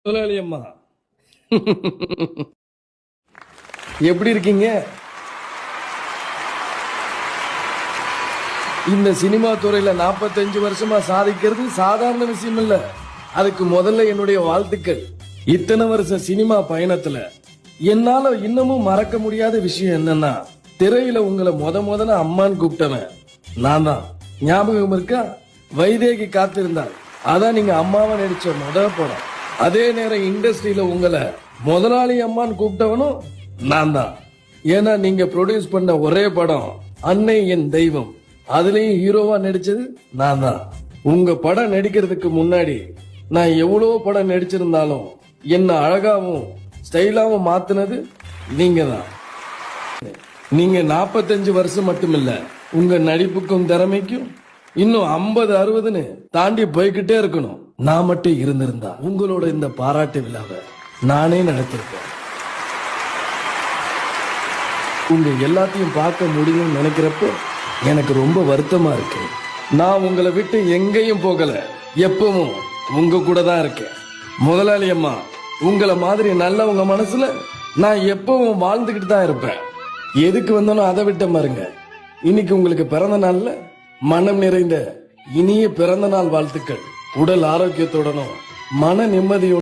முதலாளி அம்மா எப்படி இருக்கீங்க? இந்த சினிமா துறையில 45 வருஷமா சாதிக்கிறது சாதாரண விஷயம் இல்ல. அதுக்கு முதல்ல என்னுடைய வாழ்த்துக்கள். இத்தனை வருஷ சினிமா பயணத்துல என்னால இன்னமும் மறக்க முடியாத விஷயம் என்னன்னா, திரையில உங்களை முதல்ல அம்மான்னு கூப்பிட்டவன் நான் தான். ஞாபகம் இருக்கா? வைதேகி காத்திருந்தாள். அதான் நீங்க அம்மாவை நடிச்ச படம். அதே நேரம் இண்டஸ்ட்ரியில உங்களை முதலாளி அம்மான்னு கூப்பிட்டவனும் நான் தான். ஏன்னா நீங்க ப்ரொடியூஸ் பண்ண ஒரே படம் அன்னை என் தெய்வம். அதுலயும் ஹீரோவா நடிச்சது நான் தான். உங்க படம் நடிக்கிறதுக்கு முன்னாடி நான் எவ்வளவு படம் நடிச்சிருந்தாலும் என்ன அழகாவும் ஸ்டைலாவும் மாத்தினது நீங்க தான். நீங்க 45 வருஷம் மட்டுமில்ல, உங்க நடிப்புக்கும் திறமைக்கும் இன்னும் 50 60ன்னு தாண்டி போய்கிட்டே இருக்கணும். நான் மட்டும் இருந்திருந்தா உங்களோட இந்த பாராட்டு விழாவை நானே நடத்திருப்பேன். உங்க எல்லாத்தையும் பார்க்க முடியும்னு நினைக்கிறப்போ எனக்கு ரொம்ப வருத்தமா இருக்கு. நான் உங்களை விட்டு எங்கேயும் போகல, எப்பவும் உங்க கூட தான் இருக்கேன். முதலாளி அம்மா, உங்களை மாதிரி நல்ல உங்க மனசுல நான் எப்பவும் வாழ்ந்துகிட்டு தான் இருப்பேன். எதுக்கு வந்தாலும் அதை விட்ட பாருங்க. இன்னைக்கு உங்களுக்கு பிறந்த நாள்ல மனம் நிறைந்த இனிய பிறந்த நாள் வாழ்த்துக்கள். உடல் ஆரோக்கியத்துடனும் மன நிம்மதியோட